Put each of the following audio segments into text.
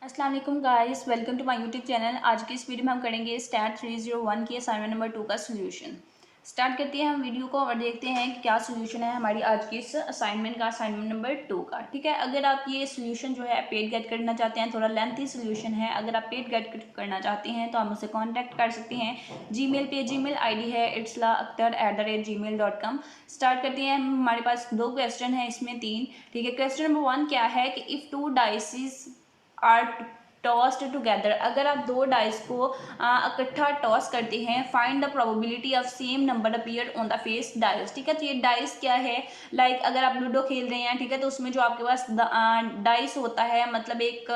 अस्सलाम वालेकुम guys, welcome to my YouTube channel. आज की इस वीडियो में हम करेंगे स्टैट 301 की असाइनमेंट नंबर 2 का सोल्यूशन। स्टार्ट करते हैं हम वीडियो को और देखते हैं कि क्या सोल्यूशन है हमारी आज की इस असाइनमेंट का, असाइनमेंट नंबर 2 का। ठीक है, अगर आप ये सोल्यूशन जो है पेड गेट करना चाहते हैं, थोड़ा लेंथी सोल्यूशन है, अगर आप पेड गेट करना चाहते हैं तो आप मुझसे कॉन्टैक्ट कर सकते हैं। जीमेल पे जीमेल आईडी है itsla@gmail.com। स्टार्ट करते हैं। हमारे पास 2 क्वेश्चन है, इसमें 3। ठीक है, क्वेश्चन नंबर 1 क्या है कि इफ़ 2 डाइसिस आर टॉस्ड टुगेदर, अगर आप 2 डाइस को इकट्ठा टॉस करते हैं, find the probability of same number appear on the face dice. ठीक है, तो ये डाइस क्या है, लाइक अगर आप लूडो खेल रहे हैं, ठीक है, तो उसमें जो आपके पास डाइस होता है, मतलब एक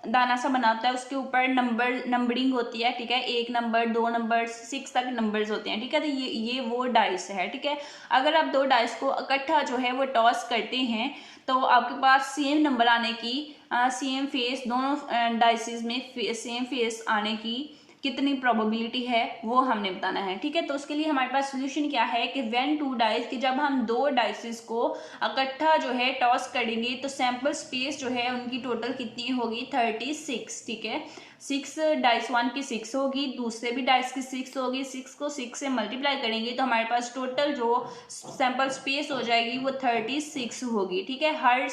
दाना सा बनाता है, उसके ऊपर नंबरिंग होती है। ठीक है, 1 नंबर, 2 नंबर, 6 तक नंबर्स होते हैं। ठीक है, तो ये वो डाइस है। ठीक है, अगर आप 2 डाइस को इकट्ठा जो है वो टॉस करते हैं तो आपके पास सेम नंबर आने की, सेम फेस, दोनों डाइसिस में सेम फेस आने की कितनी प्रोबेबिलिटी है वो हमने बताना है। ठीक है, तो उसके लिए हमारे पास सोल्यूशन क्या है कि व्हेन 2 डाइस, कि जब हम 2 डाइसिस को इकट्ठा जो है टॉस करेंगे तो सैंपल स्पेस जो है उनकी टोटल कितनी होगी, 36। ठीक है, 6 डाइस 1 की 6 होगी, दूसरे भी डाइस की 6 होगी, 6 को 6 से मल्टीप्लाई करेंगे तो हमारे पास टोटल जो सैंपल स्पेस हो जाएगी वो 36 होगी। ठीक है, हर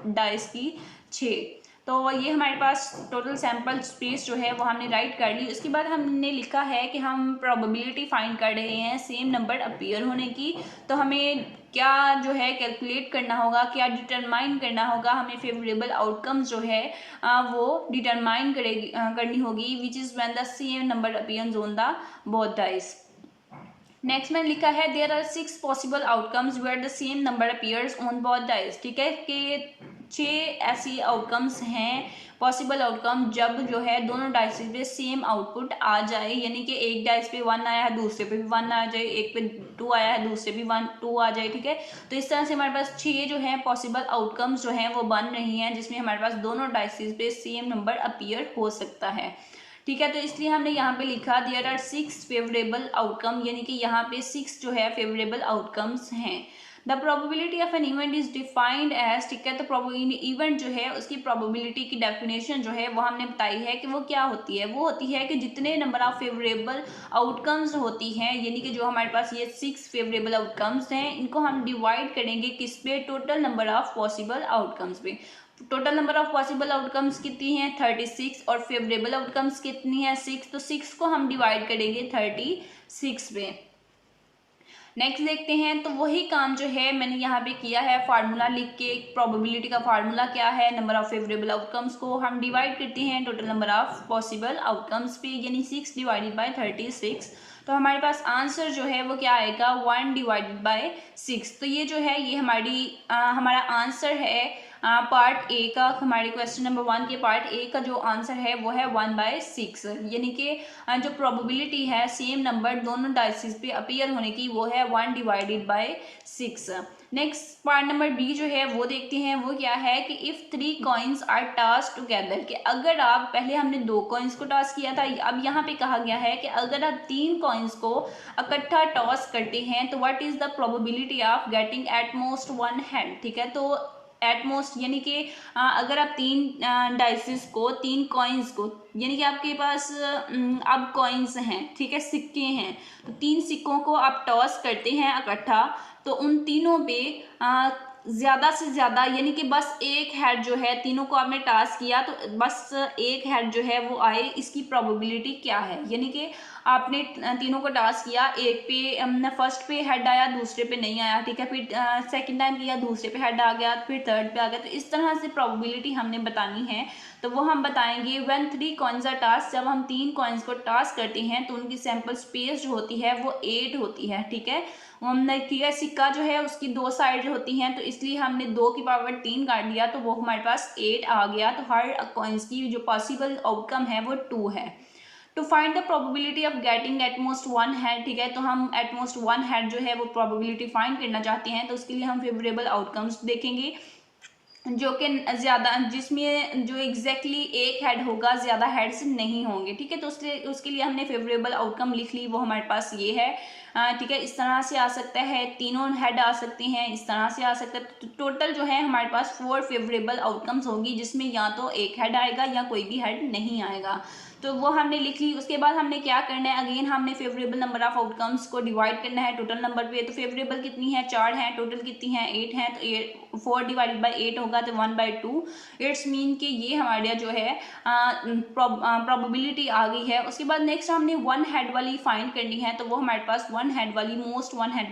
डाइस की 6। तो ये हमारे पास टोटल सैंपल स्पेस जो है वो हमने राइट कर ली। उसके बाद हमने लिखा है कि हम प्रोबेबिलिटी फाइंड कर रहे हैं सेम नंबर अपीयर होने की। तो हमें क्या जो है कैलकुलेट करना होगा, क्या डिटरमाइन करना होगा, हमें फेवरेबल आउटकम्स जो है वो डिटरमाइन करनी होगी, which is when the same number appears on the both dice. Next मैंने लिखा है there are 6 possible outcomes where the same number appears on both dice. ठीक है, कि 6 ऐसी आउटकम्स हैं, पॉसिबल आउटकम, जब जो है दोनों डाइस पे सेम आउटपुट आ जाए, यानी कि एक डाइस पे 1 आया है, दूसरे पे भी 1 आ जाए, एक पे 2 आया है, दूसरे भी 1 2 आ जाए। ठीक है, तो इस तरह से हमारे पास 6 जो है पॉसिबल आउटकम्स जो हैं वो बन रही हैं, जिसमें हमारे पास दोनों डाइसिस पे सेम नंबर अपीयर हो सकता है। ठीक है, तो इसलिए हमने यहाँ पे लिखा देयर आर 6 फेवरेबल आउटकम, यानी कि यहाँ पे 6 जो है फेवरेबल आउटकम्स हैं। The probability of an event is defined as, ठीक है, तो इवेंट जो है उसकी प्रोबेबिलिटी की डेफिनेशन जो है वो हमने बताई है कि वो क्या होती है। वो होती है कि जितने नंबर ऑफ फेवरेबल आउटकम्स होती हैं, यानी कि जो हमारे पास ये 6 फेवरेबल आउटकम्स हैं, इनको हम डिवाइड करेंगे किस पे, total number of possible outcomes पे। Total number of possible outcomes कितनी है, 36, और फेवरेबल आउटकम्स कितनी है, 6। तो 6 को हम डिवाइड करेंगे 36 पे। नेक्स्ट देखते हैं, तो वही काम जो है मैंने यहाँ पे किया है, फार्मूला लिख के। प्रोबेबिलिटी का फार्मूला क्या है, नंबर ऑफ फेवरेबल आउटकम्स को हम डिवाइड करते हैं total number of possible outcomes पे, यानी 6 डिवाइडेड बाय 36। तो हमारे पास आंसर जो है वो क्या आएगा, 1 डिवाइडेड बाय 6। तो ये जो है ये हमारा आंसर है पार्ट ए का। हमारे क्वेश्चन नंबर 1 के पार्ट ए का जो आंसर है वो है 1/6, यानी कि जो प्रोबेबिलिटी है सेम नंबर दोनों डाइसिस पे अपीयर होने की वो है 1 divided by 6। Next part number B जो है वो देखते हैं, वो क्या है कि if 3 coins are toss together, कि अगर आप, पहले हमने 2 कॉइन्स को टॉस किया था, अब यहाँ पे कहा गया है कि अगर आप 3 कॉइन्स को इकट्ठा टॉस करते हैं तो what is the probability of getting at most 1 head. ठीक है, तो एटमोस्ट यानी कि अगर आप 3 डाइसिस को, 3 कॉइन्स को, यानी कि आपके पास अब कॉइन्स हैं, ठीक है, सिक्के हैं, तो 3 सिक्कों को आप टॉस करते हैं इकट्ठा, तो उन तीनों पे ज़्यादा से ज़्यादा, यानी कि बस एक हेड जो है, तीनों को आपने टॉस किया तो बस एक हेड जो है वो आए, इसकी प्रोबेबिलिटी क्या है। यानी कि आपने तीनों को टॉस किया, एक पे फर्स्ट पे हेड आया, दूसरे पे नहीं आया, ठीक है, फिर सेकंड टाइम किया, दूसरे पे हेड आ गया, फिर थर्ड पे आ गया। तो इस तरह से प्रोबेबिलिटी हमने बतानी है, तो वो हम बताएंगे व्हेन 3 कॉइन्स आर टॉस, जब हम 3 कॉइन्स को टॉस करते हैं तो उनकी सैंपल स्पेस जो होती है वो 8 होती है। ठीक है, हमने, ठीक है, सिक्का जो है उसकी 2 साइड होती हैं, तो इसलिए हमने 2 की पावर 3 काट दिया, तो वो हमारे पास 8 आ गया। तो हर कॉइन्स की जो पॉसिबल आउटकम है वो 2 है। To find the probability of getting at most 1 head, ठीक है, तो हम एटमोस्ट 1 हेड जो है वो प्रोबेबिलिटी फाइंड करना चाहते हैं, तो उसके लिए हम फेवरेबल आउटकम्स देखेंगे, जो कि ज़्यादा, जिसमें जो एग्जैक्टली एक हेड होगा, ज़्यादा हेड्स नहीं होंगे। ठीक है, तो उसके लिए हमने फेवरेबल आउटकम लिख ली, वो हमारे पास ये है ठीक है, इस तरह से आ सकता है, तीनों हेड आ सकते हैं, इस तरह से आ सकता है। तो टोटल जो है हमारे पास 4 फेवरेबल आउटकम्स होगी, जिसमें या तो एक हेड आएगा या कोई भी हेड नहीं आएगा। तो वो हमने लिख ली। उसके बाद हमने क्या करना है, अगेन हमने फेवरेबल नंबर ऑफ आउटकम्स को डिवाइड करना है टोटल नंबर पे। तो फेवरेबल कितनी है, 4 है, टोटल कितनी है, 8 है। तो 4 डिवाइडेड बाई 8 होगा तो 1/2। इट्स मीन कि ये हमारे जो है प्रोबेबिलिटी आ गई है। उसके बाद नेक्स्ट हमने 1 हेड वाली फाइंड करनी है। तो वो हमारे पास 1 हेड वाली, मोस्ट 1 हेड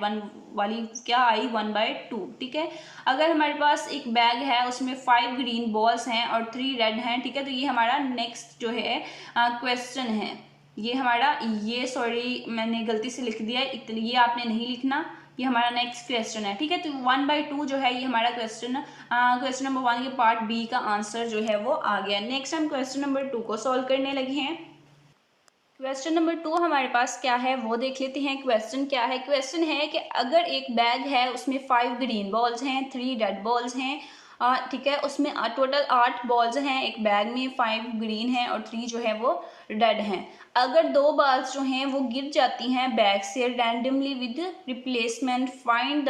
वाली क्या आई, 1/2। ठीक है, अगर हमारे पास एक बैग है उसमें 5 ग्रीन बॉल्स हैं और 3 रेड हैं, ठीक है, तो ये हमारा नेक्स्ट जो है क्वेश्चन है। ये हमारा, ये सॉरी मैंने गलती से लिख दिया है, इतनी ये आपने नहीं लिखना, ये हमारा नेक्स्ट क्वेश्चन है। ठीक है, तो 1/2 जो है ये हमारा क्वेश्चन नंबर 1 के पार्ट बी का आंसर जो है वो आ गया। नेक्स्ट हम क्वेश्चन नंबर 2 को सॉल्व करने लगे हैं। क्वेश्चन नंबर 2 हमारे पास क्या है वो देख लेते हैं। क्वेश्चन क्या है, क्वेश्चन है कि अगर एक बैग है उसमें 5 ग्रीन बॉल्स हैं, 3 रेड बॉल्स हैं, ठीक है, उसमें टोटल 8 बॉल्स हैं एक बैग में, 5 ग्रीन हैं और 3 जो है वो रेड हैं। अगर 2 बॉल्स जो हैं वो गिर जाती हैं बैग से randomly with replacement, find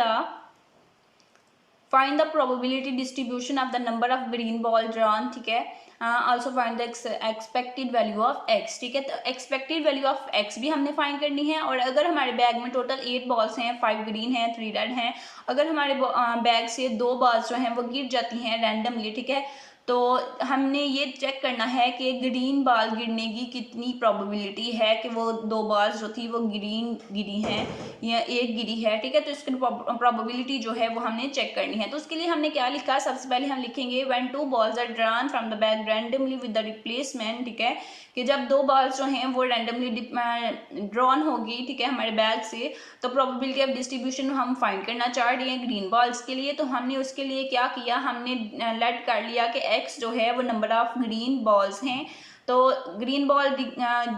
the probability distribution of the number of green ball drawn. ठीक है, also find the expected value of x. ठीक है, तो एक्सपेक्टेड वैल्यू ऑफ एक्स भी हमने फाइंड करनी है। और अगर हमारे बैग में टोटल 8 बॉल्स हैं, 5 ग्रीन हैं, 3 रेड हैं, अगर हमारे बैग से 2 बॉल्स जो हैं वो गिर जाती हैं रैंडमली, ठीक है, तो हमने ये चेक करना है कि ग्रीन बॉल गिरने की कितनी प्रोबेबिलिटी है कि वो 2 बॉल्स जो थी वो ग्रीन गिरी हैं या एक गिरी है। ठीक है, तो इसकी प्रोबेबिलिटी जो है वो हमने चेक करनी है। तो उसके लिए हमने क्या लिखा, सबसे पहले हम लिखेंगे when 2 balls are drawn from the bag randomly with the replacement. ठीक है, कि जब 2 बॉल्स जो हैं वो रैंडमली ड्रॉन होगी, ठीक है, हमारे बैग से, तो प्रोबेबिलिटी ऑफ डिस्ट्रीब्यूशन हम फाइंड करना चाह रहे हैं ग्रीन बॉल्स के लिए। तो हमने उसके लिए क्या किया, हमने लेट कर लिया कि एक्स जो है वो नंबर ऑफ ग्रीन बॉल्स हैं। तो ग्रीन बॉल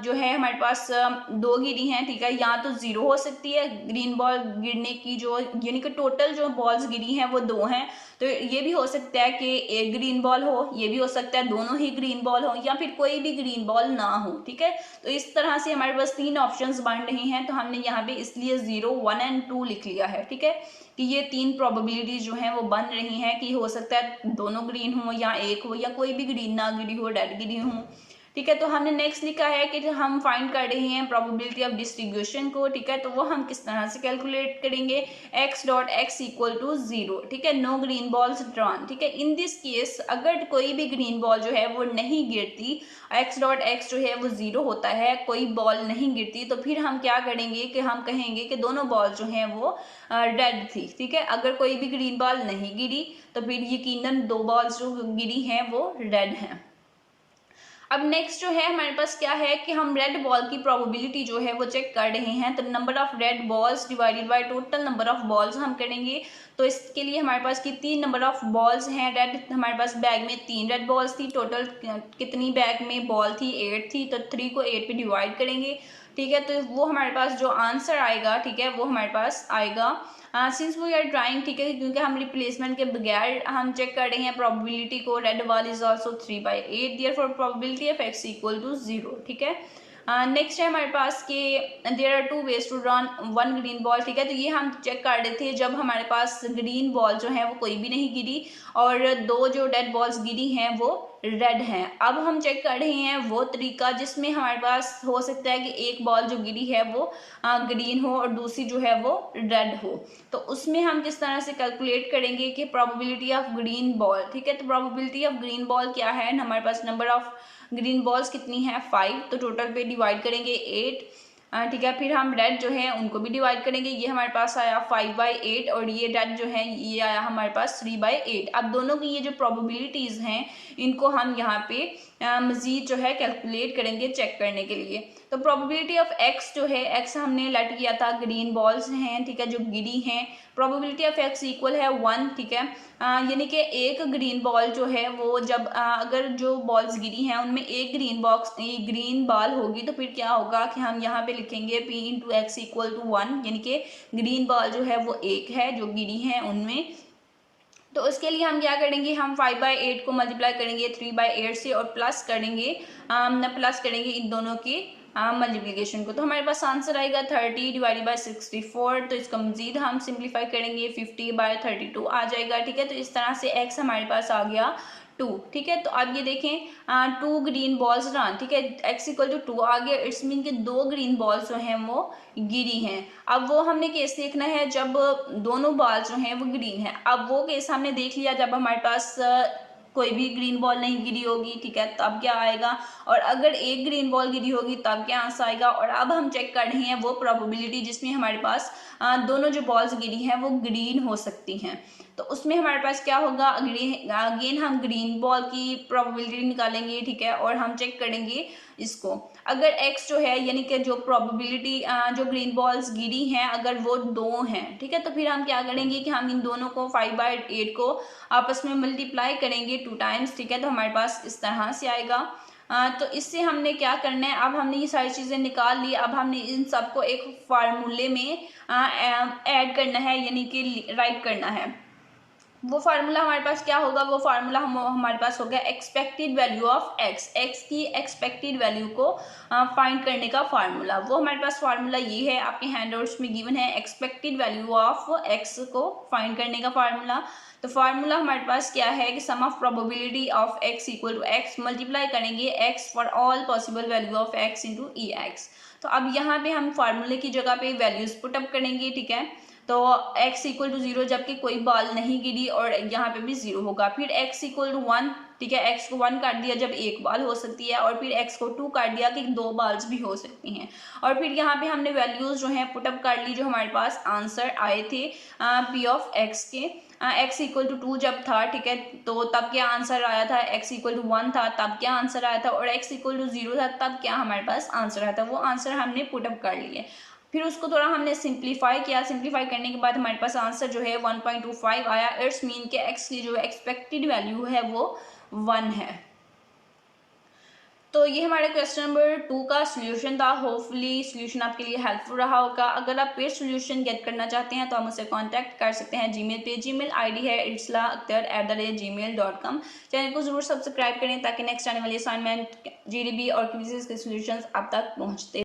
जो है हमारे पास 2 गिरी हैं, ठीक है, या तो 0 हो सकती है ग्रीन बॉल गिरने की, जो यानी कि टोटल जो बॉल्स गिरी हैं वो 2 हैं। तो ये भी हो सकता है कि एक ग्रीन बॉल हो, ये भी हो सकता है दोनों ही ग्रीन बॉल हो, या फिर कोई भी ग्रीन बॉल ना हो। ठीक है, तो इस तरह से हमारे पास 3 ऑप्शंस बन रहे हैं। तो हमने यहाँ पे इसलिए 0, 1 एंड 2 लिख लिया है। ठीक है, कि ये 3 प्रोबेबिलिटीज जो हैं वो बन रही हैं कि हो सकता है दोनों ग्रीन हो या एक हो, या कोई भी ग्रीन ना गिरी हो, रेड गिरी हो। ठीक है, तो हमने नेक्स्ट लिखा है कि हम फाइंड कर रहे हैं प्रोबेबिलिटी ऑफ डिस्ट्रीब्यूशन को। ठीक है, तो वो हम किस तरह से कैलकुलेट करेंगे, x dot x equal to 0। ठीक है, नो ग्रीन बॉल्स ड्रॉन। ठीक है, इन दिस केस अगर कोई भी ग्रीन बॉल जो है वो नहीं गिरती, x डॉट x जो है वो 0 होता है, कोई बॉल नहीं गिरती, तो फिर हम क्या करेंगे कि हम कहेंगे कि दोनों बॉल जो हैं वो रेड थी। ठीक है, अगर कोई भी ग्रीन बॉल नहीं गिरी तो फिर यकीनन 2 बॉल्स जो गिरी हैं वो रेड हैं। अब नेक्स्ट जो है हमारे पास क्या है कि हम रेड बॉल की प्रोबेबिलिटी जो है वो चेक कर रहे हैं। तो number of red balls divided by total number of balls हम करेंगे। तो इसके लिए हमारे पास कितनी नंबर ऑफ बॉल्स हैं रेड, हमारे पास बैग में 3 रेड बॉल्स थी, टोटल कितनी बैग में बॉल थी, 8 थी, तो 3 को 8 पे डिवाइड करेंगे। ठीक है, तो वो हमारे पास जो आंसर आएगा, ठीक है, वो हमारे पास आएगा सिंस वी आर ड्राइंग। ठीक है, क्योंकि हम रिप्लेसमेंट के बगैर हम चेक कर रहे हैं प्रोबेबिलिटी को, red ball is also 3/8, therefore probability of x equal to 0। ठीक है, नेक्स्ट है हमारे पास कि there are 2 ways to drawn 1 green ball. ठीक है, तो ये हम चेक कर रहे थे जब हमारे पास ग्रीन बॉल जो है वो कोई भी नहीं गिरी और 2 जो रेड बॉल्स गिरी हैं वो रेड हैं। अब हम चेक कर रहे हैं वो तरीका जिसमें हमारे पास हो सकता है कि एक बॉल जो गिरी है वो ग्रीन हो और दूसरी जो है वो रेड हो। तो उसमें हम किस तरह से कैलकुलेट करेंगे कि प्रोबेबिलिटी ऑफ ग्रीन बॉल। ठीक है, तो प्रोबेबिलिटी ऑफ ग्रीन बॉल क्या है, हमारे पास नंबर ऑफ ग्रीन बॉल्स कितनी है 5, तो टोटल पे डिवाइड करेंगे 8। ठीक है, फिर हम रेड जो है उनको भी डिवाइड करेंगे। ये हमारे पास आया 5/8 और ये रेड जो है ये आया हमारे पास 3/8। अब दोनों की ये जो प्रोबेबिलिटीज हैं इनको हम यहाँ पे मजीद जो है कैलकुलेट करेंगे चेक करने के लिए। तो प्रोबेबिलिटी ऑफ x जो है, x हमने लेट किया था ग्रीन बॉल्स हैं, ठीक है, जो गिरी हैं, प्रोबेबिलिटी ऑफ x इक्वल है 1। ठीक है, यानी कि एक ग्रीन बॉल जो है वो जब अगर जो बॉल्स गिरी हैं उनमें एक ग्रीन बॉल होगी तो फिर क्या होगा कि हम यहाँ पे लिखेंगे p into x equal to 1, यानी कि ग्रीन बॉल जो है वो एक है जो गिरी हैं उनमें। तो उसके लिए हम क्या करेंगे, हम 5/8 को मल्टीप्लाई करेंगे 3/8 से और प्लस करेंगे इन दोनों की मल्टीप्लिकेशन को। तो हमारे पास आंसर आएगा 30 डिवाइडेड बाय 64। तो इसका मजीद हम सिंप्लीफाई करेंगे 50/32 आ जाएगा, ठीक है। तो इस तरह से x हमारे पास आ गया 2, ठीक है। तो अब ये देखें 2 ग्रीन बॉल्स रन, ठीक है, x इक्वल टू 2 आ गया। इट्स मीन के 2 ग्रीन बॉल्स जो हैं वो गिरी हैं। अब वो हमने केस देखना है जब दोनों बॉल्स जो हैं वो ग्रीन है। अब वो केस हमने देख लिया जब हमारे पास कोई भी ग्रीन बॉल नहीं गिरी होगी, ठीक है, तब क्या आएगा। और अगर एक ग्रीन बॉल गिरी होगी तब क्या आंसर आएगा। और अब हम चेक कर रहे हैं वो प्रोबेबिलिटी जिसमें हमारे पास दोनों जो बॉल्स गिरी हैं वो ग्रीन हो सकती हैं। तो उसमें हमारे पास क्या होगा, अगेन हम ग्रीन बॉल की प्रोबेबिलिटी निकालेंगे, ठीक है, और हम चेक करेंगे इसको। अगर x जो है यानी कि जो प्रोबेबिलिटी जो ग्रीन बॉल्स गिरी हैं अगर वो 2 हैं, ठीक है, तो फिर हम क्या करेंगे कि हम इन दोनों को 5/8 को आपस में मल्टीप्लाई करेंगे 2 टाइम्स, ठीक है। तो हमारे पास इस तरह से आएगा। तो इससे हमने क्या करना है, अब हमने ये सारी चीज़ें निकाल ली। अब हमने इन सबको एक फार्मूले में ऐड करना है यानी कि राइट करना है। वो फार्मूला हमारे पास क्या होगा, वो फार्मूला हमारे पास हो गया एक्सपेक्टेड वैल्यू ऑफ x की एक्सपेक्टेड वैल्यू को फाइंड करने का फार्मूला। वो हमारे पास फार्मूला ये है, आपके हैंडआउट्स में गिवन है, एक्सपेक्टेड वैल्यू ऑफ x को फाइंड करने का फार्मूला। तो फार्मूला हमारे पास क्या है कि sum of probability of x equal to x multiply करेंगे x for all possible value of x into ex। तो अब यहाँ पे हम फार्मूले की जगह पे वैल्यूज पुटअप करेंगे, ठीक है। तो x इक्वल टू 0 जबकि कोई बॉल नहीं गिरी और यहाँ पे भी 0 होगा। फिर x इक्वल टू 1, ठीक है, x को 1 काट दिया जब एक बॉल हो सकती है, और फिर x को 2 काट दिया कि 2 बॉल्स भी हो सकती हैं। और फिर यहाँ पे हमने वैल्यूज जो हैं पुटअप कर ली जो हमारे पास आंसर आए थे p ऑफ x के। x इक्वल टू 2 जब था, ठीक है, तो तब क्या आंसर आया था, x इक्वल टू 1 था तब क्या आंसर आया था, और x इक्वल टू 0 था तब क्या हमारे पास आंसर आया था। वो आंसर हमने पुटअप कर लिए। फिर उसको थोड़ा हमने सिंप्लीफाई किया। सिंप्लीफाई करने के बाद हमारे पास आंसर जो है 1.25 आया। इट्स मीन के x की जो एक्सपेक्टेड वैल्यू है वो 1 है। तो ये हमारे क्वेश्चन नंबर 2 का सोल्यूशन था। होपफुली सोल्यूशन आपके लिए हेल्पफुल रहा होगा। अगर आप पेड सोल्यूशन गेट करना चाहते हैं तो आप मुझसे कांटेक्ट कर सकते हैं जीमेल पे। जीमेल आईडी है irsla@gmail.com। चैनल को जरूर सब्सक्राइब करें ताकि नेक्स्ट आने वाली असाइनमेंट, GDB और क्विज़ेस के सोल्यूशंस आप तक पहुंचते